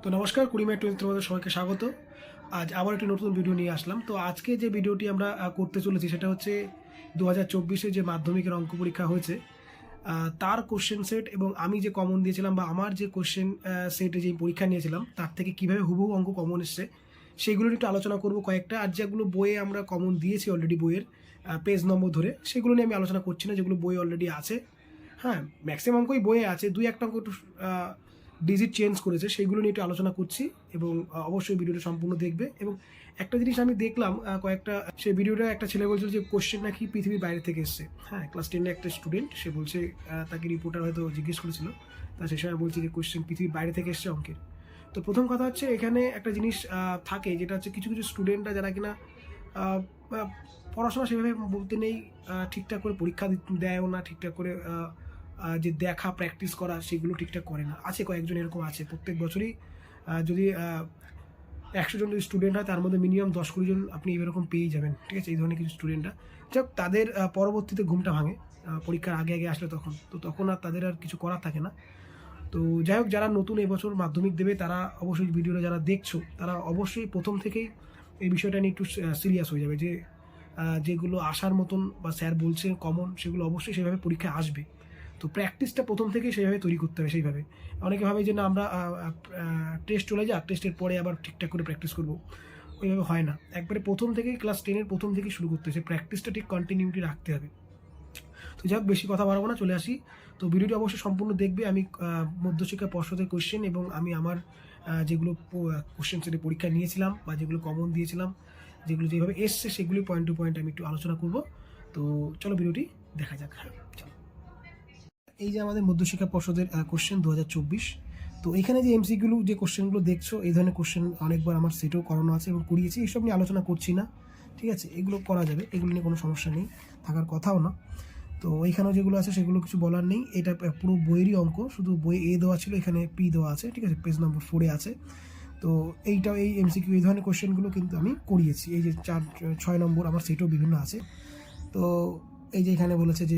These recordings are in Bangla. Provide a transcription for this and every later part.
তো নমস্কার, কুড়িমে 12 তোমাদের সবাইকে স্বাগত। আজ আবার একটি নতুন ভিডিও নিয়ে আসলাম। তো আজকে যে ভিডিওটি আমরা করতে চলেছি সেটা হচ্ছে 2024-এ যে মাধ্যমিকের অঙ্ক পরীক্ষা হয়েছে তার কোশ্চেন সেট এবং আমি যে কমন দিয়েছিলাম বা আমার যে কোশ্চেন সেটে যে পরীক্ষা নিয়েছিলাম তার থেকে কীভাবে হুবহু অঙ্ক কমন এসছে সেগুলো একটু আলোচনা করব কয়েকটা। আর যেগুলো বইয়ে আমরা কমন দিয়েছি অলরেডি বইয়ের পেজ নম্বর ধরে, সেগুলো নিয়ে আমি আলোচনা করছি না, যেগুলো বই অলরেডি আছে। হ্যাঁ, ম্যাক্সিমাম অঙ্কই বইয়ে আছে, দুই একটা অঙ্ক একটু ডিজিট চেঞ্জ করেছে, সেইগুলো নিয়ে একটু আলোচনা করছি এবং অবশ্যই ভিডিওটা সম্পূর্ণ দেখবে। এবং একটা জিনিস আমি দেখলাম কয়েকটা, সেই ভিডিওটা একটা ছেলে বলছিল যে কোশ্চেন নাকি পৃথিবীর বাইরে থেকে এসছে। হ্যাঁ, ক্লাস 10-এর একটা স্টুডেন্ট, সে বলছে তাকে রিপোর্টার হয়তো জিজ্ঞেস করেছিল, তা সে সময় বলছে যে কোশ্চেন পৃথিবীর বাইরে থেকে এসছে অঙ্কের। তো প্রথম কথা হচ্ছে এখানে একটা জিনিস থাকে, যেটা হচ্ছে কিছু কিছু স্টুডেন্টরা যারা কিনা পড়াশোনা সেভাবে বলতে নেই, ঠিকঠাক করে পরীক্ষা দেয়ও না, ঠিকঠাক করে যে দেখা প্র্যাকটিস করা সেগুলো ঠিকঠাক করে না। আছে কয়েকজন এরকম আছে, প্রত্যেক বছরই যদি 100 জন যদি স্টুডেন্ট হয় তার মধ্যে মিনিমাম 10-20 জন আপনি এরকম পেয়েই যাবেন। ঠিক আছে, এই ধরনের কিছু স্টুডেন্টরা যাক তাদের পরবর্তীতে ঘুমটা ভাঙে পরীক্ষার আগে আগে আসলে, তখন আর তাদের আর কিছু করার থাকে না। তো যাই হোক, যারা নতুন এবছর মাধ্যমিক দেবে তারা অবশ্যই ভিডিওটা যারা দেখছো তারা অবশ্যই প্রথম থেকেই এই বিষয়টা নিয়ে একটু সিরিয়াস হয়ে যাবে যে যেগুলো আসার মতন বা স্যার বলছে কমন সেগুলো অবশ্যই সেভাবে পরীক্ষায় আসবে। তো প্র্যাকটিসটা প্রথম থেকেই সেইভাবে তৈরি করতে হবে। সেইভাবে অনেকে ভাবে যে না আমরা টেস্ট চলে যাক, টেস্টের পরে আবার ঠিকঠাক করে প্র্যাকটিস করবো, ওইভাবে হয় না। একবারে প্রথম থেকেই ক্লাস 10-এর প্রথম থেকেই শুরু করতে হচ্ছে, প্র্যাকটিসটা ঠিক কন্টিনিউটি রাখতে হবে। তো যাক, বেশি কথা বাড়াবো না, চলে আসি। তো ভিডিওটি অবশ্যই সম্পূর্ণ দেখবে। আমি মধ্যশিক্ষা পর্ষদের কোশ্চেন এবং আমি আমার যেগুলো কোশ্চেন সেটে পরীক্ষা নিয়েছিলাম বা যেগুলো কমন দিয়েছিলাম, যেগুলো যেভাবে এসছে সেগুলি পয়েন্ট টু পয়েন্ট আমি একটু আলোচনা করব। তো চলো ভিডিওটি দেখা যাক। হ্যাঁ, চলো। এই যে আমাদের মধ্যশিক্ষা পর্ষদের কোশ্চেন 2024। তো এখানে যে এমসিকিউগুলো যে কোশ্চেনগুলো দেখছো, এই ধরনের কোশ্চেন অনেকবার আমার সেটেও করানো আছে এবং করিয়েছি, এইসব নিয়ে আলোচনা করছি না। ঠিক আছে, এগুলো করা যাবে, এগুলো নিয়ে কোনো সমস্যা নেই, থাকার কথাও না। তো এইখানেও যেগুলো আছে সেগুলো কিছু বলার নেই, এটা পুরো বইয়েরই অঙ্ক, শুধু বই এ দেওয়া ছিল, এখানে পি দেওয়া আছে। ঠিক আছে, পেজ নম্বর 4-এ আছে। তো এইটাও এই এমসিকিউ এই ধরনের কোশ্চেনগুলো কিন্তু আমি করিয়েছি। এই যে 4-6 নম্বর আমার সেটও বিভিন্ন আছে। তো এই যে এখানে বলেছে যে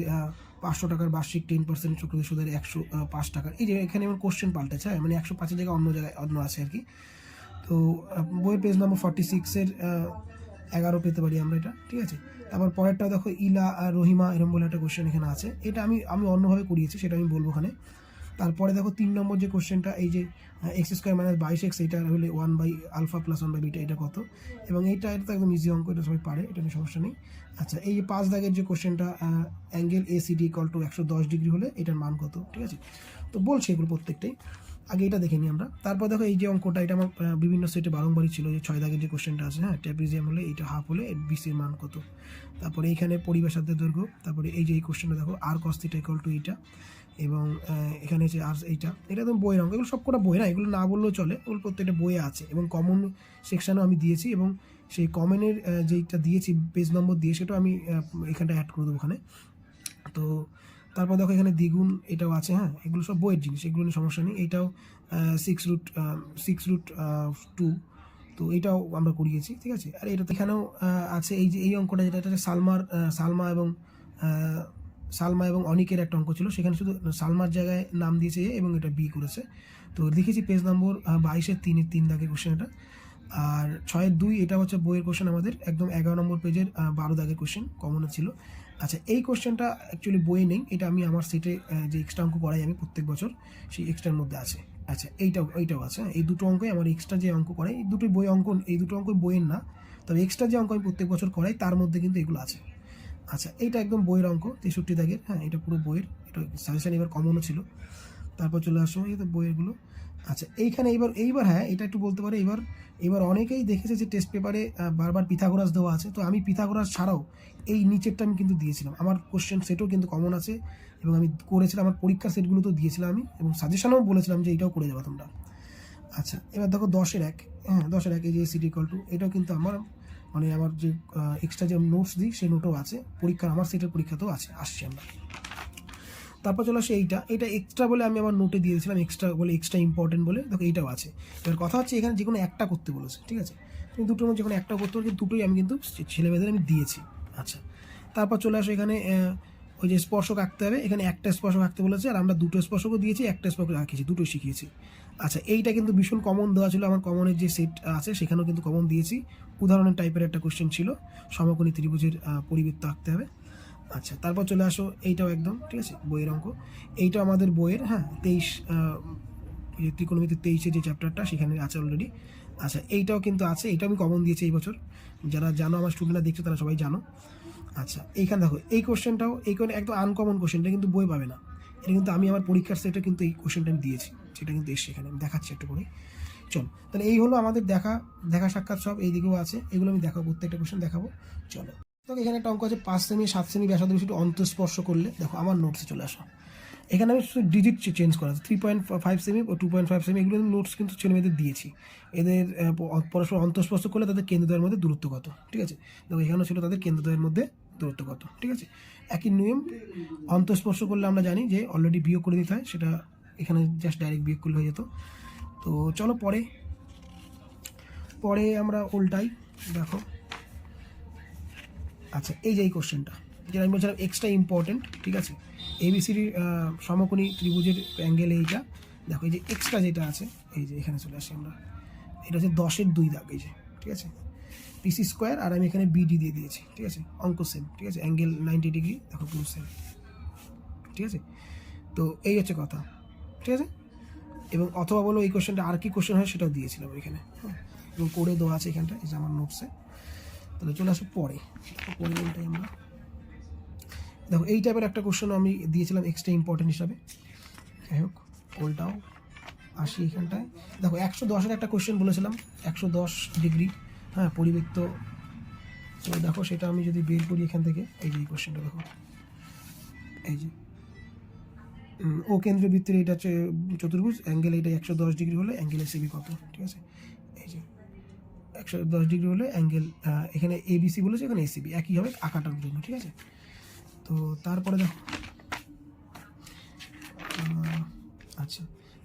500 টাকার বার্ষিক 10% চক্রবৃদ্ধি সুদের 105 টাকার, এই যে এখানে আমার কোশ্চেন পাল্টেছে, মানে 105-এর জায়গায় অন্য আছে আর কি। তো বইয়ের পেজ নম্বর 46-এর 11 পেতে পারি আমরা এটা। ঠিক আছে, তারপর পরেরটা দেখো, ইলা আর রহিমা এরম বলে একটা কোশ্চেন এখানে আছে, এটা আমি অন্যভাবে করিয়েছি, সেটা আমি বলবো ওখানে। তারপরে দেখো 3 নম্বর যে কোশ্চেনটা, এই যে x² - 22x, এটা হলে 1/α + 1/β, এটা কত? এবং এটা তো একদম ইজি অঙ্ক, এটা সবাই পারে, এটা নিয়ে সমস্যা নেই। আচ্ছা, এই যে 5 দাগের যে কোশ্চেনটা, অ্যাঙ্গেল ACD = 110 ডিগ্রি হলে এটার মান কত? ঠিক আছে, তো বলছি এগুলো প্রত্যেকটাই, আগে এটা দেখে নিই আমরা। তারপর দেখো এই যে অঙ্কটা, এটা আমার বিভিন্ন সেটে বারংবারই ছিল, যে 6 দাগের যে কোশ্চেনটা আছে, হ্যাঁ, ট্র্যাপিজিয়াম হলে এইটা হাফ হলে BC-র মান কত? তারপরে এইখানে পরিবেশার্ধের দৈর্ঘ্য, তারপরে এই যে এই কোশ্চেনটা দেখো, r cos θ = এইটা, এবং এখানে হচ্ছে আর এটা তো বইয়ের অঙ্ক, এগুলো সবকটা বই না, এগুলো না বললেও চলে, এগুলো প্রত্যেকটা বইয়ে আছে এবং কমন সেকশানও আমি দিয়েছি, এবং সেই কমনের যেইটা দিয়েছি পেজ নম্বর দিয়ে, সেটাও আমি এখানটা অ্যাড করে দেবো ওখানে। তো তারপর দেখো এখানে দ্বিগুণ, এটাও আছে। হ্যাঁ, এগুলো সব বইয়ের জিনিস, এগুলো নিয়ে সমস্যা নেই। এইটাও 6√2, তো এইটাও আমরা করিয়েছি। ঠিক আছে, আর এটা এখানেও আছে, এই যে এই অঙ্কটা যেটা, এটা সালমা এবং অনিকের একটা অঙ্ক ছিল, সেখানে শুধু সালমার জায়গায় নাম দিয়েছে এ এবং এটা বি করেছে। তো লিখেছি পেজ নম্বর 22-এর 3 দাগের কোশ্চেন এটা। আর 6-2, এটা হচ্ছে বইয়ের কোশ্চেন আমাদের, একদম 11 নম্বর পেজের 12 দাগের কোশ্চেন, কমনে ছিল। আচ্ছা, এই কোশ্চেনটা অ্যাকচুয়ালি বইয়ে নেই, এটা আমি আমার সেটে যে এক্সট্রা অঙ্ক করাই আমি প্রত্যেক বছর, সেই এক্সট্রার মধ্যে আছে। আচ্ছা, এইটাও আছে। এই দুটো অঙ্কই আমার এক্সট্রা যে অঙ্ক করাই, এই দুটোই বই অঙ্ক, এই দুটো অঙ্ক বইয়ের না, তবে এক্সট্রা যে অঙ্ক আমি প্রত্যেক বছর করাই তার মধ্যে কিন্তু এগুলো আছে। আচ্ছা, এইটা একদম বইয়ের অঙ্ক, 63 দাগের। হ্যাঁ, এটা পুরো বইয়ের, এটা সাজেশন এবার কমনও ছিল। তারপর চলে আসো এই তো বইয়েরগুলো। আচ্ছা, এইখানে এইবার হ্যাঁ, এটা একটু বলতে পারে, এবার অনেকেই দেখেছে যে টেস্ট পেপারে বারবার পিথাগোরাস দেওয়া আছে, তো আমি পিথাগোরাস ছাড়াও এই নিচেরটা আমি কিন্তু দিয়েছিলাম, আমার কোশ্চেন সেটও কিন্তু কমন আছে, এবং আমি করেছিলাম, আমার পরীক্ষার সেটগুলো তো দিয়েছিলাম আমি, এবং সাজেশনেও বলেছিলাম যে এইটাও করে যাবো তোমরা। আচ্ছা, এবার দেখো 10-এর 1, হ্যাঁ 10-এর 1, এই যে ACD = এটাও কিন্তু আমার, মানে আমার যে এক্সট্রা যে নোটস দিই সেই নোটও আছে, পরীক্ষার আমার সেটের পরীক্ষাতেও আসছি আমরা। তারপর চলে আসে এটা এক্সট্রা বলে আমি আমার নোটে দিয়ে দিয়েছিলাম, এক্সট্রা ইম্পর্টেন্ট বলে, দেখো এইটাও আছে। এবার কথা হচ্ছে এখানে যে কোনো একটা করতে বলেছে। ঠিক আছে, তুমি দুটোর মধ্যে যে কোনো একটা করতে বলেছে, দুটোই আমি কিন্তু ছেলেমেয়েদের আমি দিয়েছি। আচ্ছা, তারপর চলে আসো এখানে ওই যে স্পর্শক আঁকতে হবে, এখানে একটা স্পর্শক আঁকতে বলেছে, আর আমরা দুটো স্পর্শকও দিয়েছি, একটা স্পর্শক আঁকিয়েছি, দুটোই শিখিয়েছি। আচ্ছা, এইটা কিন্তু ভীষণ কমন দেওয়া ছিল, আমার কমনের যে সেট আছে সেখানেও কিন্তু কমন দিয়েছি। উদাহরণের টাইপের একটা কোশ্চেন ছিল, সমকোণী ত্রিভুজের পরিবৃত্ত আঁকতে হবে। আচ্ছা, তারপর চলে আসো, এইটাও একদম ঠিক আছে বইয়ের অঙ্ক, এইটা আমাদের বইয়ের, হ্যাঁ 23 ত্রিকোণমিতি 23 যে চ্যাপ্টারটা সেখানে আছে অলরেডি। আচ্ছা, এইটাও কিন্তু আছে, এটা আমি কমন দিয়েছি এই বছর, যারা জানো আমার স্টুডেন্টরা দেখছো তারা সবাই জানো। আচ্ছা, এইখানে দেখো এই কোশ্চেনটাও, এই একদম আনকমন কোশ্চেনটা, কিন্তু বই পাবে না, এটা কিন্তু আমি আমার পরীক্ষার সেটে কিন্তু এই কোশ্চেনটা আমি দিয়েছি, সেটা কিন্তু এসে এখানে আমি দেখাচ্ছি একটু করে। চলো, তাহলে এই হলো আমাদের দেখা সাক্ষাৎ সব এইদিকেও আছে, এগুলো আমি দেখাবো, প্রত্যেকটা কোশ্চেন দেখাবো। চলো, তো এখানে একটা অঙ্ক আছে 5 সেমি 7 সেমি ব্যাসার্ধ বিশিষ্ট অন্তঃস্পর্শ করলে, দেখো আমার নোটসে চলে আসো, এখানে আমি শুধু ডিজিট চেঞ্জ করা আছে, 3.5 সেমি ও 2.5 সেমি, এগুলো নোটস কিন্তু ছেলেমেয়েদের দিয়েছি। এদের পরস্পর অন্তঃস্পর্শ করলে তাদের কেন্দ্রদ্বয়ের মধ্যে দূরত্ব কত, ঠিক আছে, দেখো এখানেও ছিল তাদের কেন্দ্রদ্বয়ের মধ্যে দূরত্ব কত, ঠিক আছে। একই নিয়ম, অন্তঃস্পর্শ করলে আমরা জানি যে অলরেডি বিয়োগ করে দিতে হয়, সেটা এখানে জাস্ট ডাইরেক্ট বিয়োগ করলে হয়ে যেত। তো চলো পরে আমরা উল্টাই, দেখো। আচ্ছা, এই যে এই কোশ্চেনটা যেটা আমি বলছিলাম এক্সট্রা ইম্পর্টেন্ট, ঠিক আছে, এবিসিডি সমকোণী ত্রিভুজের অ্যাঙ্গেল এইটা, দেখো এই যে এক্সট্রা যেটা আছে, এই যে এখানে চলে আসি আমরা, এটা হচ্ছে 10-এর 2 দাগ, এই যে ঠিক আছে, পিসি স্কোয়ার, আর আমি এখানে বিডি দিয়ে দিয়েছি, ঠিক আছে, অঙ্ক সেম, ঠিক আছে, অ্যাঙ্গেল 90 ডিগ্রি, দেখো পুরো সেম, ঠিক আছে। তো এই হচ্ছে কথা, ঠিক আছে। এবং অথবা বলো এই কোশ্চেনটা আর কি কোশ্চেন হয় সেটাও দিয়েছিলাম এখানে, হ্যাঁ, এবং করে দেওয়া আছে এখানটা, এই যে আমার নোটসে। তাহলে চলে আসো পরে বলটাই আমরা, দেখো এই টাইপের একটা কোশ্চেন আমি দিয়েছিলাম এক্সট্রা ইম্পর্টেন্ট হিসাবে। যাই হোক, ওলটাও আসি এখানটায়, দেখো 110-এর একটা কোশ্চেন বলেছিলাম, 110 ডিগ্রি, হ্যাঁ পরিবৃত্ত। তো দেখো সেটা আমি যদি বের করি এখান থেকে, এই যে এই কোশ্চেনটা দেখো, এই যে ও কেন্দ্রীয় বৃত্তের এটা হচ্ছে চতুর্ভুজ, অ্যাঙ্গেল এটা 110 ডিগ্রি হলে অ্যাঙ্গেলের সিবি কত, ঠিক আছে, এই যে 110 ডিগ্রি হলে অ্যাঙ্গেল, এখানে এবিসি বলেছে, এখানে এসিবি একই হবে আঁকাটার জন্য, ঠিক আছে। তো তারপরে দেখো, আচ্ছা,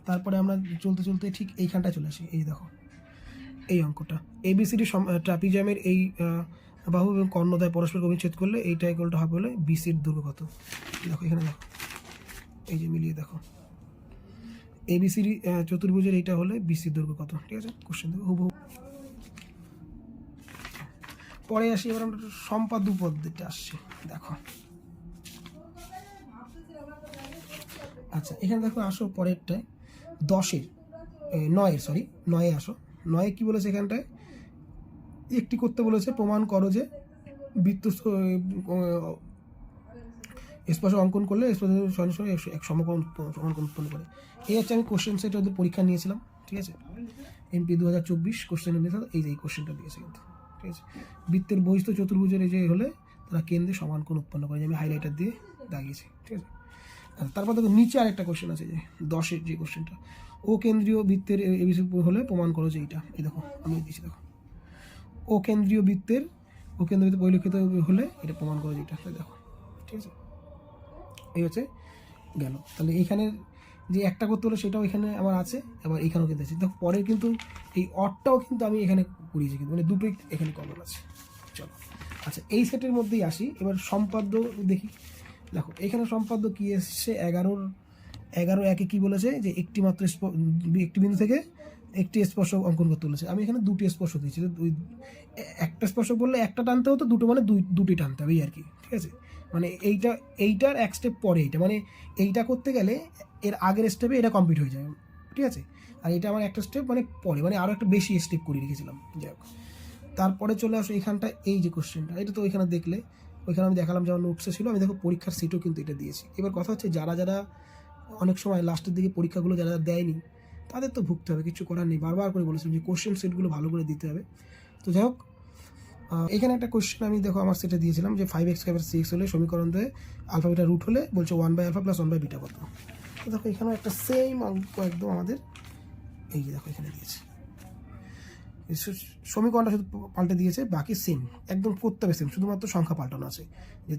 তারপরে আমরা চলতে চলতে ঠিক এইখানটায় চলে আসি, এই দেখো এই অঙ্কটা, এবিসিডি ট্রাপিজামের এই বাহু এবং কর্ণদ্বয় পরস্পরকে অভিচ্ছেদ করলে এইটা ইকুয়ালটা হবে হলে বিসির দৈর্ঘ্য কত, দেখো এখানে দেখো, এই যে মিলিয়ে দেখো, এবিসিডি চতুর্ভুজের এইটা হলে বিসির দৈর্ঘ্য কত, ঠিক আছে, কোশ্চেন দেখো হুবহু। পরে আসি এবার আমরা সম্পাদ্য পদ্ধতিতে আসছি, দেখো। আচ্ছা, এখানে দেখো আসো পরেরটায় 10-এর 9-এ আসো, 9-এ কী বলেছে এখানটায়, একটি করতে বলেছে, প্রমাণ করো যে বৃত্ত স্পর্শ অঙ্কন করলে সরাসরি এক সমকোণ উৎপন্ন করে। এই হচ্ছে আমি কোশ্চেন সেট ওদের পরীক্ষা নিয়েছিলাম, ঠিক আছে, এমপি 2024 কোশ্চেনের মেথড, এই যে এই কোশ্চেনটা দিয়েছে কিন্তু, ঠিক আছে, বৃত্তের বহিস্থ চতুর্ভুজের এই যে হলে তারা কেন্দ্রে সমান কোণ উৎপন্ন করে, আমি হাইলাইটার দিয়ে দাগিয়েছি, ঠিক আছে। তারপর দেখো নিচে আরেকটা কোশ্চেন আছে, যে 10-এর যে কোশ্চেনটা, ও কেন্দ্রীয় বৃত্তের এবিসি হলে প্রমাণ করো যে এইটা, এই দেখো আমি দিয়েছি, দেখো ও কেন্দ্রীয় বৃত্তের পরিলক্ষিত হলে এটা প্রমাণ করো যে এটা, দেখো, ঠিক আছে। এই হচ্ছে গেল, তাহলে এইখানের যে একটা করতে হলো সেটাও এখানে আমার আছে, আবার এইখানেও কিন্তু আছে, দেখো পরের কিন্তু এই অটটাও কিন্তু আমি এখানে করিয়েছি, কিন্তু মানে দুটোই এখানে কমন আছে। চলো, আচ্ছা এই সেটের মধ্যেই আসি, এবার সম্পাদ্য দেখি, দেখো এখানে সম্পাদ্য কী এসছে, 11-1-এ কী বলেছে যে একটি বিন্দু থেকে একটি স্পর্শক অঙ্কন করতে বলেছে, আমি এখানে দুটি স্পর্শক দিয়েছি, একটা স্পর্শক বললে একটা টানতে হতো, দুটো মানে দুটি টানতে হবে, এই আর কি, ঠিক আছে, মানে এইটার এক স্টেপ পরে এইটা, মানে এইটা করতে গেলে এর আগের স্টেপে এটা কমপ্লিট হয়ে যায়, ঠিক আছে, আর এটা আমার একটা স্টেপ মানে পরে, মানে আরও একটা বেশি স্টেপ করে রেখেছিলাম, যাই হোক। তারপরে চলে আসো এখানটা, এই যে কোশ্চেনটা, এটা তো ওইখানে দেখলে, ওইখানে আমি দেখালাম যেমন নোটসে ছিল, আমি দেখো পরীক্ষার সিটও কিন্তু এটা দিয়েছি। এবার কথা হচ্ছে যারা অনেক সময় লাস্টের দিকে পরীক্ষাগুলো যারা দেয়নি তাদের তো ভুগতে হবে, কিছু করার নেই, বারবার করে বলেছিলাম যে কোশ্চেন সেটগুলো ভালো করে দিতে হবে। তো যাই হোক, এখানে একটা কোশ্চেন আমি দেখো আমার সেটে দিয়েছিলাম যে 5x² 6 হলে সমীকরণ দিয়ে আলফা বিটা রুট হলে বলছে 1/α + 1/β কত। তো দেখো এখানেও একটা সেম অঙ্ক একদম আমাদের, এই যে দেখো এখানে দিয়েছে, সমীকরণটা শুধু পাল্টে দিয়েছে, বাকি সেম একদম করতে হবে সেম, শুধুমাত্র সংখ্যা পাল্টানো আছে, যে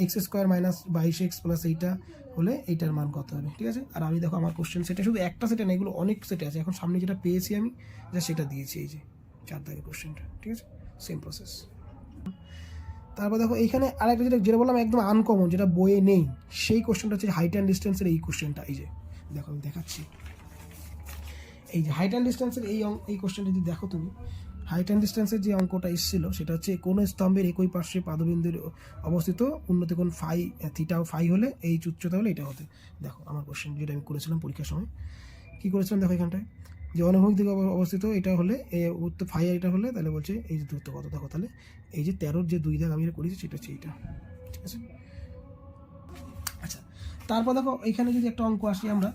x² - 22x + এইটা হলে এইটার মান কত হবে, ঠিক আছে। আর আমি দেখো আমার কোশ্চেন সেটা শুধু একটা সেটে না, এগুলো অনেক সেটে আছে, এখন সামনে যেটা পেয়েছি আমি যা সেটা দিয়েছি, এই যে 4 দাগের কোশ্চেনটা, ঠিক আছে, সেম প্রসেস। তারপর দেখো এইখানে আরেকটা যেটা বললাম একদম আনকমন, যেটা বইয়ে নেই, সেই কোশ্চেনটা হচ্ছে হাইট অ্যান্ড ডিস্টেন্সের এই কোশ্চেনটা, এই যে দেখো আমি দেখাচ্ছি, এই যে হাইট অ্যান্ড ডিস্টেন্সের এই কোশ্চেনটা যদি দেখো তুমি, হাইট অ্যান্ড ডিস্টেন্সের যে অঙ্কটা এসেছিল সেটা হচ্ছে কোনো স্তম্ভের একই পার্শ্বে পাদবিন্দুর অবস্থিত উন্নতি কোণ ফাই থিটা ও ফাই হলে এই উচ্চতা হলে এটা হতে। দেখো আমার কোশ্চেন যেটা আমি করেছিলাম পরীক্ষার সময়, কী করেছিলাম দেখো এখানটায়, যে অনুভূমিক দিকে অবস্থিত এটা হলে উত্তর ফাই এটা হলে তাহলে বলছে এই যে দূরত্ব কত, দেখো তাহলে এই যে 13-র যে 2 দাগ আমি এটা করেছি সেটা হচ্ছে এইটা, ঠিক আছে। আচ্ছা, তারপর দেখো এখানে যদি একটা অঙ্ক আসি আমরা,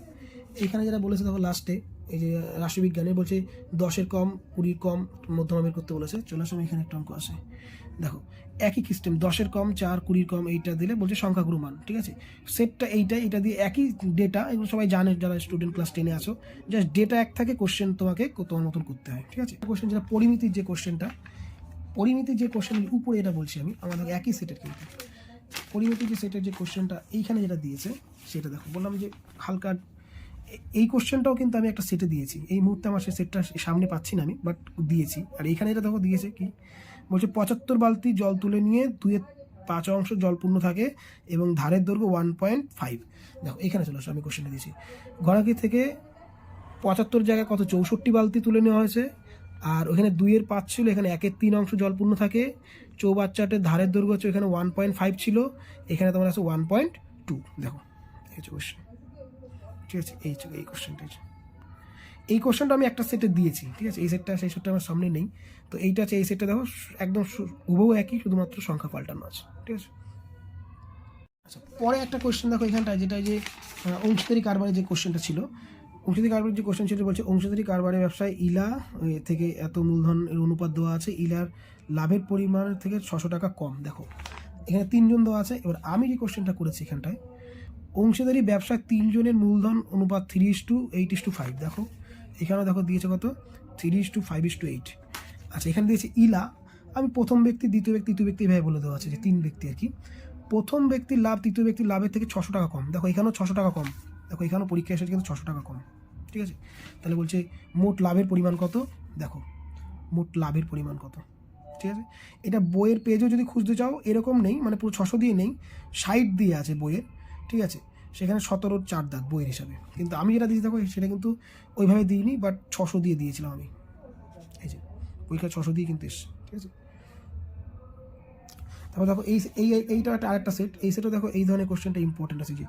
এখানে যেটা বলেছে দেখো লাস্টে, এই যে রাশিবিজ্ঞানে বলছে 10-এর কম 20-র কম মধ্যমা বের করতে বলেছে। চলে আসো এখানে একটা অঙ্ক আসে, দেখো একই সিস্টেম 10-এর কম 4 20-র কম এইটা দিলে বলছে সংখ্যাগুরু মান, ঠিক আছে। সেটটা এটা দিয়ে একই ডেটা, এগুলো সবাই জানে যারা স্টুডেন্ট ক্লাস 10-এ আছো, জাস্ট ডেটা এক থাকে, কোশ্চেন তোমাকে তোমার মতন করতে হয়, ঠিক আছে। কোশ্চেন যেটা পরিমিতির যে কোশ্চেনটা, পরিমিতির যে কোশ্চেনের উপরে এটা বলছি আমি, আমাদের একই সেটের কিন্তু পরিমিতির যে সেটের যে কোশ্চেনটা এইখানে যেটা দিয়েছে সেটা দেখো, বললাম যে হালকা এই কোশ্চেনটাও কিন্তু আমি একটা সেটে দিয়েছি, এই মুহূর্তে আমার সেই সেটটা সামনে পাচ্ছি না আমি, বাট দিয়েছি। আর এইখানে এটা দেখো দিয়েছে কি বলছে 75 বালতি জল তুলে নিয়ে 2/5 জল পূর্ণ থাকে এবং ধারের দৈর্ঘ্য 1.5। দেখো এখানে চলে আসো, আমি কোশ্চেনটা দিয়েছি ঘনাকি থেকে 75 জায়গায় কত 64 বালতি তুলে নেওয়া হয়েছে, আর ওখানে 2/5 ছিল, এখানে 1/3 জল পূর্ণ থাকে, চৌবাচ্চাটের ধারের দৈর্ঘ্য হচ্ছে এখানে 1.5 ছিল, এখানে তোমার আছে 1.2। দেখো এই হচ্ছে কোশ্চেন, ঠিক আছে। এই কোশ্চেনটা, এই কোশ্চেনটা আমি একটা সেটে দিয়েছি, ঠিক আছে। এই সেটটা সেই সেটটা আমার সামনে নেই, তো এইটা আছে, এই সেটটা দেখো একদম হুবহু একই, শুধুমাত্র সংখ্যা পাল্টানো আছে, ঠিক আছে। আচ্ছা, পরে একটা কোশ্চেন দেখো এখানটায়, যেটা যে অংশীদারি কারবারের যে কোশ্চেনটা ছিল, অংশীদারি কারবারের যে কোশ্চেন ছিল বলছে অংশীদারি কারবারের ব্যবসায় ইলা থেকে এত মূলধনের অনুপাত দেওয়া আছে, ইলার লাভের পরিমাণের থেকে 600 টাকা কম। দেখো এখানে 3 জন দেওয়া আছে। এবার আমি যে কোশ্চেনটা করেছি এখানটায়, অংশীদারি ব্যবসায় 3 জনের মূলধন অনুপাত 3:8:5। দেখো এখানেও দেখো দিয়েছে কত 3:5:8। আচ্ছা, এখানে দিয়েছে ইলা, আমি প্রথম ব্যক্তি দ্বিতীয় ব্যক্তি তৃতীয় ব্যক্তি এভাবে বলে দেওয়া আছে যে 3 ব্যক্তি আর কি। প্রথম ব্যক্তির লাভ তৃতীয় ব্যক্তির লাভের থেকে 600 টাকা কম। দেখো এখানেও 600 টাকা কম, দেখো এখানেও পরীক্ষা এসেছে কিন্তু 600 টাকা কম, ঠিক আছে। তাহলে বলছে মোট লাভের পরিমাণ কত, দেখো মোট লাভের পরিমাণ কত, ঠিক আছে। এটা বইয়ের পেজও যদি খুঁজতে চাও এরকম নেই, মানে পুরো 600 দিয়ে নেই, 60 দিয়ে আছে বইয়ের, ঠিক আছে। সেখানে 17-র 4 দাগ বইয়ের হিসাবে, কিন্তু আমি যেটা দিয়েছি দেখো সেটা কিন্তু ওইভাবে দিইনি, বাট 600 দিয়ে দিয়েছিলাম আমি, এই যে পরীক্ষা 600 দিয়ে কিন্তু এসছে, ঠিক আছে। তারপর দেখো এইটা একটা আরেকটা সেট, এই সেটও দেখো এই ধরনের কোশ্চেনটা ইম্পর্টেন্ট আছে, যে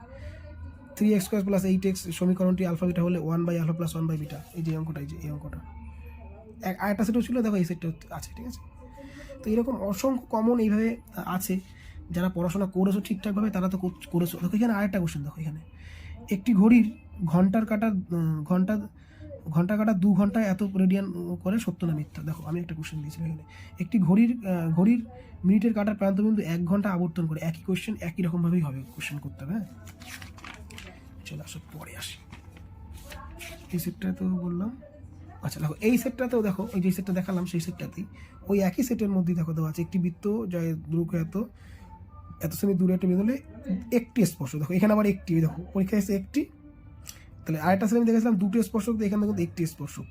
3x² + 8x সমীকরণটি আলফা বিটা হলে 1/α + 1/β। এই যে অঙ্কটা, এই অঙ্কটা আরেকটা সেটও ছিল, দেখো এই সেটটা আছে, ঠিক আছে। তো এরকম অসংখ্য কমন এইভাবে আছে, যারা পড়াশোনা করেছো ঠিকঠাকভাবে তারা তো করেছো। দেখো এখানে আরেকটা কোশ্চেন, দেখো এখানে একটি ঘড়ির ঘন্টা কাটা 2 ঘন্টায় এত রেডিয়ান করে, সত্য না মিথ্যা। দেখো আমি একটা কোশ্চেন দিয়েছিলাম এখানে, একটি ঘড়ির মিনিটের কাটার প্রান্তবিন্দু 1 ঘন্টা আবর্তন করে। একই কোশ্চেন, একই রকমভাবেই হবে কোশ্চেন করতে হবে, হ্যাঁ। চলে আসো পরে আসি, এই সেটটা তো বললাম। আচ্ছা দেখো এই সেটটাতেও দেখো, ওই যে সেটটা দেখালাম সেই সেটটাতেই ওই একই সেটের মধ্যে দেখো দেওয়া আছে একটি বৃত্ত যার দৈর্ঘ্য এত সেমি দূরে একটা বিন্দু হলে একটি স্পর্শক। দেখো এখানে আবার একটি, দেখো পরীক্ষা এসে একটি, তাহলে আরেকটা সেট আমি দেখেছিলাম 2টি স্পর্শক, এখানে কিন্তু 1টি স্পর্শক,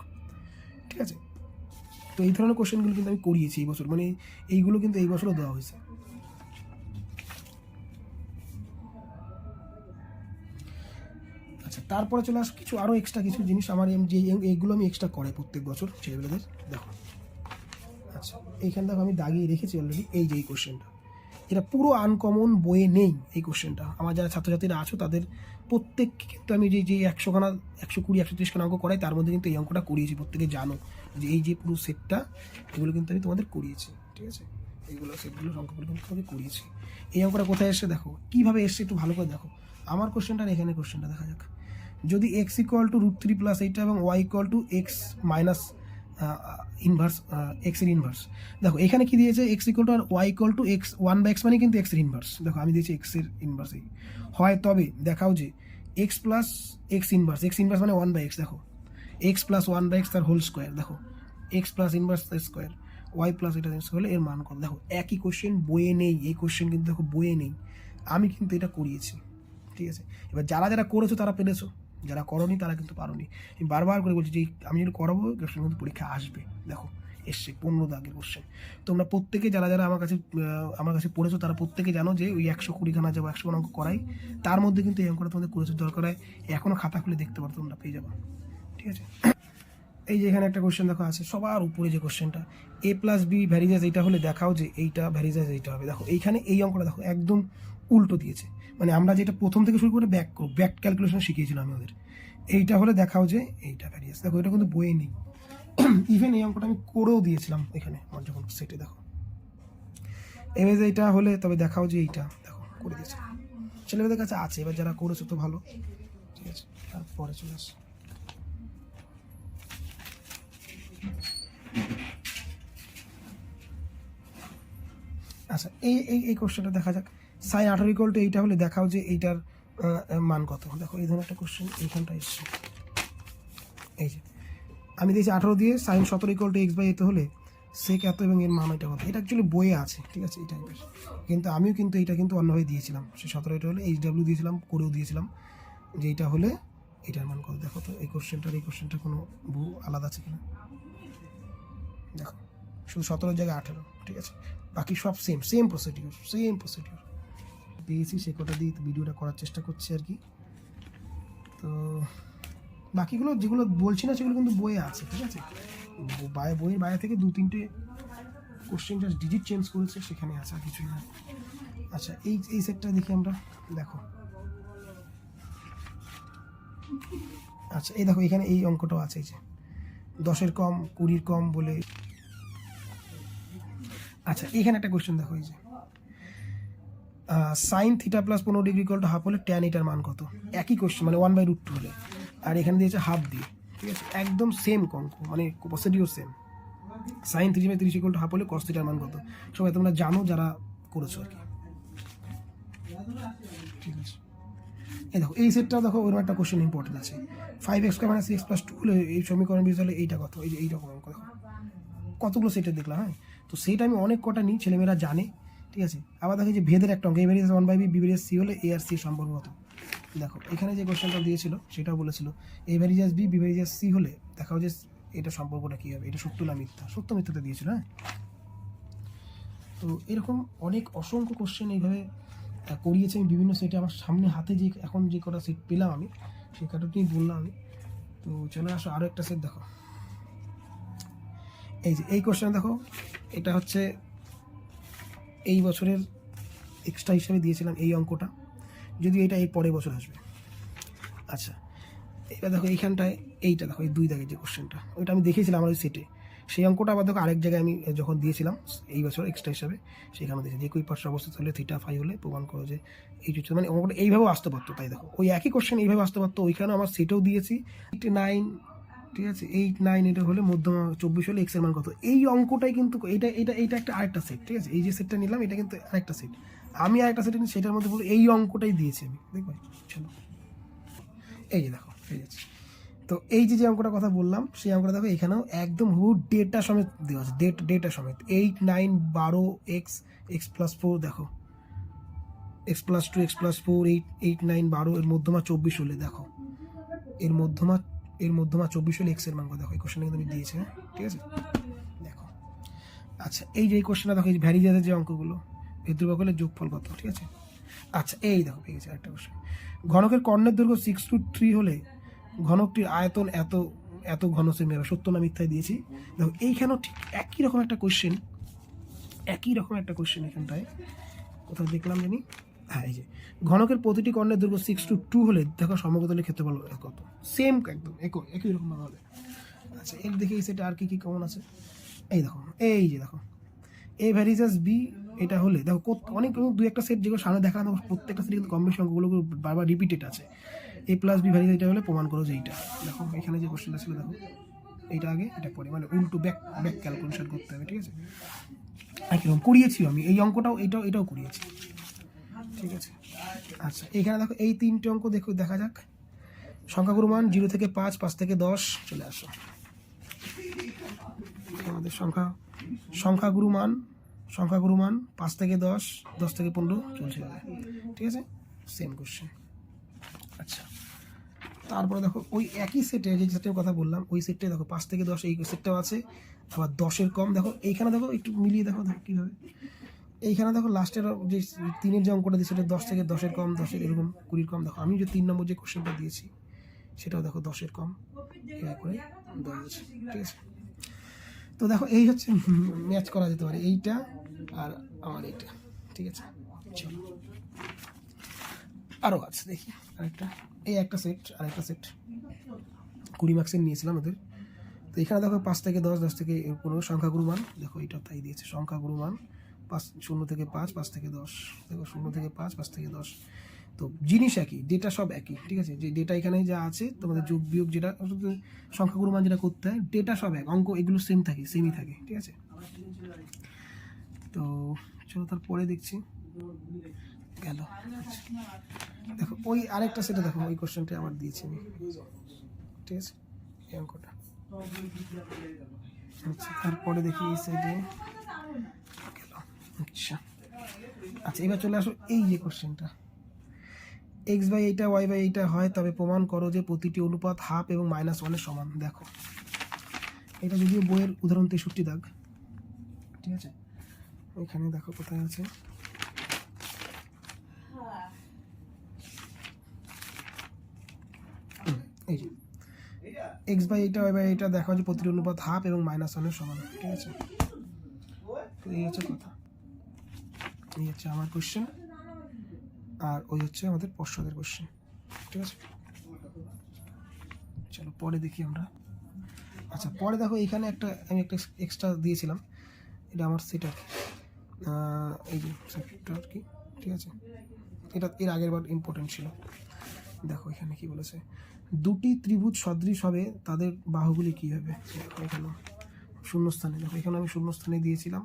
ঠিক আছে। তো এই ধরনের কোশ্চেনগুলো কিন্তু আমি করিয়েছি এই বছর, মানে এইগুলো কিন্তু এই বছরও দেওয়া হয়েছে। আচ্ছা, তারপরে চলে আস কিছু আরও এক্সট্রা কিছু জিনিস আমার, যে এইগুলো আমি এক্সট্রা করাই প্রত্যেক বছর ছেলেমেয়েদের। দেখো আচ্ছা, এইখানে দেখো আমি দাগিয়ে রেখেছি অলরেডি, এই যে এই কোশ্চেনটা, এটা পুরো আনকমন, বইয়ে নেই এই কোশ্চেনটা। আমার যারা ছাত্রছাত্রীরা আছো তাদের প্রত্যেককে কিন্তু আমি যে 100খানা 120 130খানা অঙ্ক করাই, তার মধ্যে কিন্তু এই অঙ্কটা করিয়েছি, প্রত্যেকে জানো যে এই যে পুরো সেটটা, এগুলো কিন্তু আমি তোমাদের করিয়েছি, ঠিক আছে। সেটগুলো অঙ্কগুলো কিন্তু তোমাদের করিয়েছি। এই অঙ্কটা কোথায় এসছে দেখো, কীভাবে এসছে একটু ভালো করে দেখো। আমার কোশ্চেনটা এখানে, কোশ্চেনটা দেখা যাক, যদি x = √3 + 8 এবং y = x ইনভার্স x এর ইনভার্স। দেখো এখানে কি দিয়েছে, x = আর y = x, 1/x মানে কিন্তু x এর ইনভার্স। দেখো আমি দিয়েছি x এর ইনভার্স হয়, তবে দেখাও যে x + x inverse, x inverse মানে 1/x। দেখো x + 1/x তার হোল স্কোয়ার, দেখো x + ইনভার্স তার স্কোয়ার, y + এটা হলে এর মান কত। দেখো একই কোশ্চেন, বইয়ে নেই এই কোশ্চেন, কিন্তু দেখো বইয়ে নেই, আমি কিন্তু এটা করিয়েছি, ঠিক আছে। এবার যারা করেছো তারা পেরেছো, যারা করনি তারা কিন্তু পারোনি। আমি বারবার করে বলছি যে আমি যদি করাবো কোশ্চেন কিন্তু পরীক্ষা আসবে। দেখো এসছে 15 দাগের কোশ্চেন। তোমরা প্রত্যেকে যারা আমার কাছে পড়েছো তারা প্রত্যেকে জানো যে ওই 120খানা যাবো 100 অঙ্ক করাই, তার মধ্যে কিন্তু এই অঙ্কটা তোমাদের করেছো, দরকার হয় এখনও খাতা খুলে দেখতে পারো, তোমরা পেয়ে যাবো, ঠিক আছে। এই যে এখানে একটা কোশ্চেন দেখো আছে সবার উপরে যে কোশ্চেনটা, এ প্লাস বি ভ্যারিজাস এইটা হলে দেখাও যে এইটা ভ্যারিজাস এইটা হবে। দেখো এইখানে এই অঙ্কটা দেখো একদম উল্টো দিয়েছে, মানে আমরা যেটা প্রথম থেকে শুরু করে ব্যাক ক্যালকুলেশন শিখিয়েছিলাম আমি ওদের, এইটা হলে দেখাও যে এইটা ভ্যারিজাস। দেখো এটা কিন্তু বইয়ে নেই, ইভেন এই অঙ্কটা আমি করেও দিয়েছিলাম এখানে আমার যখন সেটে। দেখো এবার এইটা হলে তবে দেখাও যে এইটা, দেখো করে দিয়েছে, ছেলেমেয়েদের কাছে আছে, এবার যারা করেছো তো ভালো, ঠিক আছে। তারপরে চলে আসছে আচ্ছা এই এই এই কোশ্চেনটা দেখা যাক, সাইন 18 এইটা হলে দেখাও যে এইটার মান কত। দেখো এই ধরনের একটা কোশ্চেন এইখানটা এসছে, এই যে আমি দিয়েছি 18 দিয়ে সাইন 17 x/a হলে সেক এত এবং এর মান এটা কত। এটা অ্যাকচুয়ালি বইয়ে আছে, ঠিক আছে এই টাইপের, কিন্তু আমিও কিন্তু এটা কিন্তু অন্যভাবে দিয়েছিলাম, সে 17 এটা হলে HW দিয়েছিলাম, করেও দিয়েছিলাম যে এইটা হলে এটার মান কত। দেখো তো এই কোশ্চেনটা কোনো আলাদা আছে কিনা, দেখো শুধু 17 জায়গায় 18, ঠিক আছে, বাকি সব সেম প্রসিডিওর পেয়েছি, সে কটা দিয়ে ভিডিওটা করার চেষ্টা করছি আর কি। তো বাকিগুলো যেগুলো বলছি না সেগুলো কিন্তু বইয়ে আছে, ঠিক আছে, বইয়ের বাইরে থেকে 2-3টে কোশ্চেন জাস্ট ডিজিট চেঞ্জ করেছে, সেখানে আছে, আর কিছুই না। আচ্ছা এই সেটটা দেখি আমরা, দেখো আচ্ছা এই দেখো এখানে এই অঙ্কটাও আছে, এই যে 10-এর কম 20-র কম বলে। আচ্ছা এখানে একটা কোশ্চেন দেখো, এই যে সাইন থিটা প্লাস 15° হাফ হলে ট্যান এটার মান কত। একই কোশ্চেন, মানে 1/√2 হলে, আর এখানে দিয়েছে হাফ দিয়ে, ঠিক আছে, একদম সেম অঙ্ক, মানে প্রসিডিওর সেম। সাইন 3/30 হাফ হলে কস থিটার মান কত। সবাই তোমরা জানো যারা করেছো আর কি, ঠিক আছে। এই দেখো এই সেটটাও দেখো, ওরকম একটা কোশ্চেন ইম্পর্টেন্ট আছে, 5x² - 6+2 হলে এই সমীকরণ বিজ হলে এইটা কত। এই যে এইরকম অঙ্ক দেখো, কতগুলো সেটের দেখলাম, হ্যাঁ। তো সেইটা আমি অনেক কটা নিই, ছেলেমেয়েরা জানে, ঠিক আছে। আবার দেখো যে ভেদের একটা অঙ্ক, A various 1/b, B various C হলে এ আর সি সম্পর্ক কত। দেখো এখানে যে কোশ্চেনটা দিয়েছিল সেটাও বলেছিল A various B, B various C হলে দেখাও যে এটা সম্পর্কটা কী হবে, এটা সত্য না মিথ্যা। সত্য মিথ্যাতে দিয়েছিল, হ্যাঁ। তো এরকম অসংখ্য কোশ্চেন এইভাবে করিয়েছে আমি বিভিন্ন সেটে। আমার সামনে হাতে যে এখন যে কটা সেট পেলাম আমি, সেই কটাতেই বললাম আমি। তো চলে আসো আরও একটা সেট দেখো, এই যে এই কোশ্চেন দেখো, এটা হচ্ছে এই বছরের এক্সট্রা হিসাবে দিয়েছিলাম এই অঙ্কটা, যদিও এটা এই পরের বছর আসবে। আচ্ছা এবার দেখো এইখানটায় এইটা দেখো, এই 2 দাগের যে কোশ্চেনটা, ওইটা আমি দেখেছিলাম আমার ওই সেটে, সেই অঙ্কটা আবার দেখো আরেক জায়গায় আমি যখন দিয়েছিলাম এই বছর এক্সট্রা হিসাবে, সেখানে দিয়েছি যে কুই পার্শ্ব অবস্থিত হলে থিটা ফাই হলে প্রমাণ করো যে এই হচ্ছে, মানে অঙ্কটা এইভাবেও আসতে পারতো। তাই দেখো ওই একই কোশ্চেন এইভাবে আসতে পারতো, ওইখানেও আমার সেটেও দিয়েছি 9, ঠিক আছে, 8-9 এটা হলে মধ্যমা 24 হলে এক্স এর মান কত। এই অঙ্কটাই কিন্তু এইটা একটা আরেকটা সেট, ঠিক আছে, এই যে সেটটা নিলাম এটা কিন্তু আরেকটা সেট, আমি আরেকটা সেট নিই, সেটার মধ্যে বলে এই অঙ্কটাই দিয়েছি আমি, দেখবে। চলো এই যে দেখো হয়ে যাচ্ছে। তো এই যে অঙ্কটার কথা বললাম সেই অঙ্কটা দেখো এখানেও একদম ডেটা সমেত দেওয়া আছে, ডেটা সমেত 8, 9, 12 x+4, দেখো x+2, x+4, 8, 9, 12 এর মধ্যমা 24 হলে দেখো এর মধ্যমা 24 হলে এক্স এর মান কত। দেখো এই কোশ্চেনটা কিন্তু আমি দিয়েছি, হ্যাঁ, ঠিক আছে, দেখো। আচ্ছা এই যে এই কোশ্চেনটা দেখো, এই ভ্যারিজাসের যে অঙ্কগুলো, ভেদ্রবকলের যোগফল কত, ঠিক আছে। আচ্ছা এই দেখো পেয়ে গেছে একটা কোশ্চেন, ঘনকের কর্ণের দৈর্ঘ্য 6√3 হলে ঘনকটির আয়তন এত ঘন সেমি হবে, সত্য না মিথ্যায় দিয়েছি। দেখো এইখানেও ঠিক একই রকম একটা কোশ্চেন এখানটায় কোথাও দেখলাম জানি, হ্যাঁ এই যে ঘনকের প্রতিটি কর্ণের দৈর্ঘ্য 6/2 হলে দেখো সমকোণের ক্ষেত্রফল কত। সেম একদম একই রকম ভাবে হবে। আচ্ছা এর দেখি এই সেটা আর কি কমন আছে, এই দেখো এই যে দেখো এ ভ্যারিজাস বি এটা হলে দেখো অনেক 2-1টা সেট যেগুলো সামনে দেখা না, প্রত্যেকটা সেট কিন্তু কম বেশি অঙ্কগুলো বারবার রিপিটেড আছে। এ প্লাস বি ভ্যারিজাস এটা হলে প্রমাণ করো যে এইটা। দেখো এখানে যে কোশ্চেনটা ছিল দেখো, এইটা আগে এটা পরে, মানে উল্টো ব্যাক ক্যালকুলেশন করতে হবে, ঠিক আছে। একইরকম করিয়েছি আমি এই অঙ্কটাও, এটাও করিয়েছি, ঠিক আছে। আচ্ছা এখানে দেখো এই 3টে অঙ্ক দেখা যাক। সংখ্যাগুরু মান 0 থেকে 5, 5 থেকে 10, চলে আসো আমাদের সংখ্যাগুরু মান 5 থেকে 10, 10 থেকে 15 চলছে, ঠিক আছে, সেম কোশ্চেন। আচ্ছা তারপরে দেখো ওই একই সেটে যে সেটের কথা বললাম, ওই সেটটাই দেখো 5 থেকে 10 এই সেটটাও আছে, আবার 10-এর কম। দেখো এইখানে দেখো একটু মিলিয়ে দেখো কীভাবে, এইখানে দেখো লাস্টের যে 3-এর যে অঙ্কটা দিয়েছে সেটা 10 থেকে 10-এর কম, 10-এর এরকম 20-র কম। দেখো আমি যে 3 নম্বর যে কোশ্চেনটা দিয়েছি সেটাও দেখো 10-এর কম, এভাবে করে 10, ঠিক আছে। তো দেখো এই হচ্ছে ম্যাচ করা যেতে পারে এইটা আর আমার এইটা, ঠিক আছে। চলো আরও আছে দেখি আরেকটা, এই একটা সেট আর একটা সেট 20 মার্কসের নিয়েছিলাম ওদের। তো এখানে দেখো 5 থেকে 10, 10 থেকে 15 সংখ্যাগুরু মান, দেখো এটা তাই দিয়েছে সংখ্যাগুরু মান 5, 0 থেকে 5, 5 থেকে 10, দেখো 0 থেকে 5, 5 থেকে 10। তো জিনিস একই, ডেটা সব একই, ঠিক আছে। যে ডেটা এখানে যা আছে তোমাদের যোগ বিয়োগ যেটা সংখ্যাগুরু মান যেটা করতে হয়, ডেটা সব এক, অঙ্ক এগুলো সেম থাকে, সেমই থাকে, ঠিক আছে। তো চলো তারপরে দেখছি গেল। দেখো ওই আরেকটা সেটা দেখো, ওই কোশ্চেনটা আবার দিয়েছি আমি, ঠিক আছে, এই অঙ্কটা। আচ্ছা তারপরে দেখি এই সাইডে গেল। আচ্ছা আচ্ছা এবার চলে আসো এই যে কোশ্চেনটা, এক্স বাই এইটা ওয়াই বাই এইটা হয় তবে প্রমাণ করো যে প্রতিটি অনুপাত হাফ এবং -1 এর সমান। দেখো এটা যদিও বইয়ের উদাহরণ 63 দাগ, ঠিক আছে। এখানে দেখো কোথায় আছে, এই যে এক্স বাই এইটা ওয়াই বাই এইটা দেখো যে প্রতিটি অনুপাত হাফ এবং -1 এর সমান, ঠিক আছে। তো এই হচ্ছে কথা, এই হচ্ছে আমার কোশ্চেন আর ওই হচ্ছে আমাদের পর্ষদের কোশ্চেন, ঠিক আছে। চলো পরে দেখি আমরা। আচ্ছা পরে দেখো এখানে আমি একটা এক্সট্রা দিয়েছিলাম, এটা আমার সেট আর কি, এই যে সেটটা আর কি, ঠিক আছে। এটা এর আগের বার ইম্পর্টেন্ট ছিল। দেখো এখানে কি বলেছে, দুটি ত্রিভুজ সদৃশ হবে তাদের বাহুগুলি কী হবে। দেখো এখানে শূন্যস্থানে, দেখো এখানে আমি শূন্যস্থানে দিয়েছিলাম,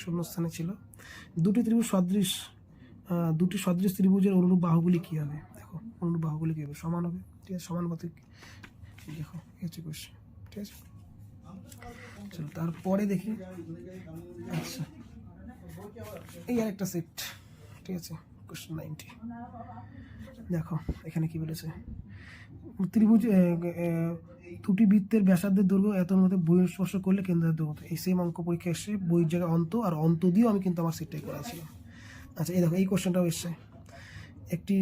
শূন্যস্থানে ছিল দুটি ত্রিভুজ সদৃশ, দুটি সদৃশ ত্রিভুজের অনুরূপ বাহুগুলি কী হবে। দেখো অনুরূপ বাহুগুলি কী হবে, সমান হবে, ঠিক আছে, সমানুপাতিক। দেখো এই হচ্ছে কোশ্চেন, ঠিক আছে। চলো তারপরে দেখি। আচ্ছা এই আরেকটা সেট, ঠিক আছে, কোশ্চেন 90। দেখো এখানে কি বলেছে, ত্রিভুজ দুটি বৃত্তের ব্যাসার্ধের দৈর্ঘ্য এত মধ্যে বহিঃস্পর্শ করলে কেন্দ্রের দৈর্ঘ্য। এই সেম অঙ্ক পরীক্ষা এসে বইয়ের জায়গায় অন্ত, আর অন্ত দিয়েও আমি কিন্তু আমার সেটটাই করেছিলাম। আচ্ছা এই দেখো এই কোশ্চেনটাও এসছে, একটি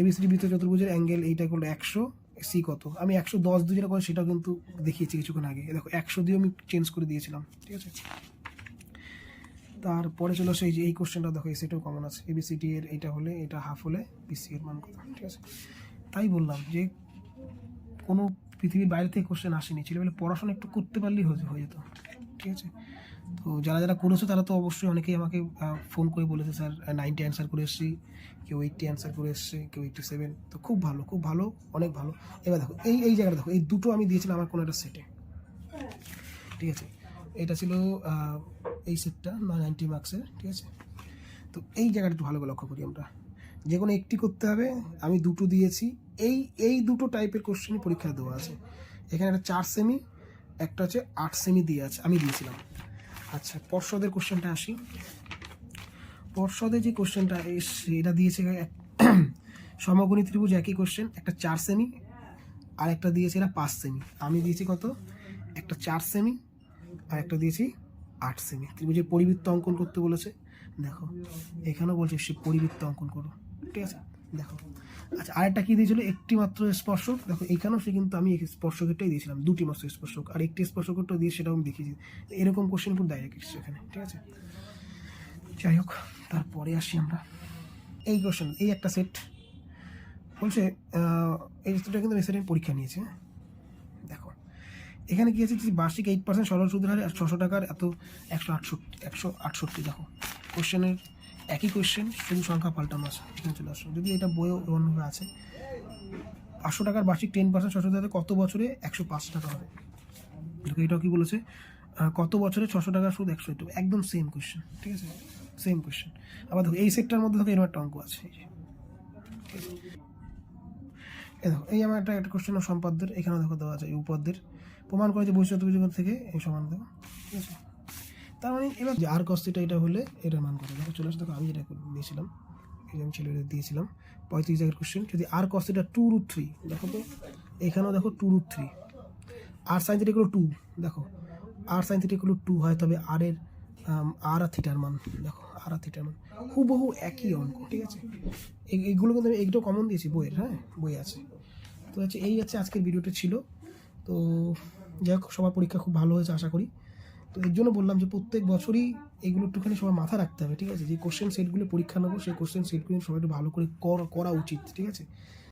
এবিসিডি বৃত্ত চতুর্ভুজের অ্যাঙ্গেল এইটা করলো 100, সি কত। আমি 110 দিয়ে যেটা করে সেটাও কিন্তু দেখিয়েছি কিছুক্ষণ আগে, দেখো 100 দিয়েও আমি চেঞ্জ করে দিয়েছিলাম, ঠিক আছে। তারপরে চলো সেই যে এই কোশ্চেনটা দেখো, এই সেটাও কমন আছে, এবিসিডি এর এইটা হলে এটা হাফ হলে বিসি এর মান কত, ঠিক আছে। তাই বললাম যে কোনো পৃথিবীর বাইরে থেকে কোশ্চেন আসেনি, ছেলেবেলে পড়াশোনা একটু করতে পারলেই হয়ে যেত, ঠিক আছে। তো যারা যারা করেছো তারা তো অবশ্যই অনেকেই আমাকে ফোন করে বলেছে স্যার 90 অ্যান্সার করে এসেছি, কেউ 80 অ্যান্সার করে এসছে, কেউ 87। তো খুব ভালো, খুব ভালো, অনেক ভালো। এবার দেখো এই জায়গাটা দেখো, এই দুটো আমি দিয়েছিলাম আমার কোনো একটা সেটে, ঠিক আছে। এটা ছিল এই সেটটা 90 মার্কসের, ঠিক আছে। তো এই জায়গাটা একটু ভালো করে লক্ষ্য করি আমরা, যে কোনো একটি করতে হবে, আমি দুটো দিয়েছি। এই দুটো টাইপের কোশ্চেনই পরীক্ষায় দেওয়া আছে। এখানে একটা 4 সেমি, একটা হচ্ছে 8 সেমি দিয়ে আছে, আমি দিয়েছিলাম। আচ্ছা পর্ষদের কোশ্চেনটা আসি, পর্ষদে যে কোশ্চেনটা এটা দিয়েছে সমকোণী ত্রিভুজ, একই কোশ্চেন, একটা 4 সেমি আর একটা দিয়েছে এরা 5 সেমি। আমি দিয়েছি কত, একটা 4 সেমি আর একটা দিয়েছি 8 সেমি। ত্রিভুজের পরিবৃত্ত অঙ্কন করতে বলেছে, দেখো এখানেও বলছে সে পরিবৃত্ত অঙ্কন করো, ঠিক আছে। দেখো আচ্ছা আরেকটা কী দিয়েছিল, একটি মাত্র স্পর্শক। দেখো এখানেও সে কিন্তু আমি স্পর্শকেরটাই দিয়েছিলাম, দুটি মাত্র স্পর্শক, আর একটি স্পর্শকটা দিয়ে সেটাও আমি দেখিয়েছি। এরকম কোশ্চেন খুব ডাইরেক্ট এসছে এখানে, ঠিক আছে। যাই হোক তারপরে আসি আমরা এই কোশ্চেন, এই একটা সেট বলছে, এই সেটটা কিন্তু এই সেটে পরীক্ষা নিয়েছে। দেখো এখানে কি আছে, বার্ষিক 8% সরল সুদের হারে 600 টাকার এত 168। দেখো কোশ্চেনের একই কোশ্চেন, শুধু সংখ্যা পাল্টানো আছে। এখানে চলে আসো, যদি এটা বইও অন্যভাবে আছে, 500 টাকার বার্ষিক 10% সরল সুদের হারে কত বছরে 105 টাকা হবে। দেখো এটাও কি বলেছে, কত বছরে 600 টাকার সুদ 100, একদম সেম কোশ্চেন, ঠিক আছে, সেম কোশ্চেন। আবার দেখো এই সেটটার মধ্যে দেখো এরকম একটা অঙ্ক আছে, এই দেখো এই আমার একটা কোশ্চেন সম্পাদ্যের, এখানে দেখো দেওয়া আছে এই উপপাদ্যের প্রমাণ করে যে বৈশিষ্ট্য থেকে এই সমান, দেখো ঠিক আছে। তার মানে এবার যে আর কস্তিটা এটা হলে এটার মান কত, দেখো চলে আসে। দেখো আমি যেটা দিয়েছিলাম, এই যে আমি ছেলেদের দিয়েছিলাম 35 জায়গার কোশ্চেন, যদি আর কস্তিটা 2√3, দেখো তো এখানেও দেখো 2√3, আর সাইন থিটা ইকুয়াল 2, দেখো আর সাইন থিটা ইকুয়াল 2 হয়, তবে আর এর আর থিটার মান, দেখো আর থিটার মান হুবহু একই অঙ্ক, ঠিক আছে। এইগুলো কিন্তু আমি এইটাও কমন দিয়েছি বইয়ের, হ্যাঁ বই আছে। তো হচ্ছে এই হচ্ছে আজকের ভিডিওটা ছিল। তো যাই হোক, সবার পরীক্ষা খুব ভালো হয়েছে আশা করি। তো এর জন্য বললাম যে প্রত্যেক বছরই এগুলো একটুখানি সবার মাথা রাখতে হবে, ঠিক আছে? যে কোশ্চেন সেটগুলো পরীক্ষা নেবো, সেই কোশ্চেন সেটগুলো সবাই একটু ভালো করে করা উচিত, ঠিক আছে?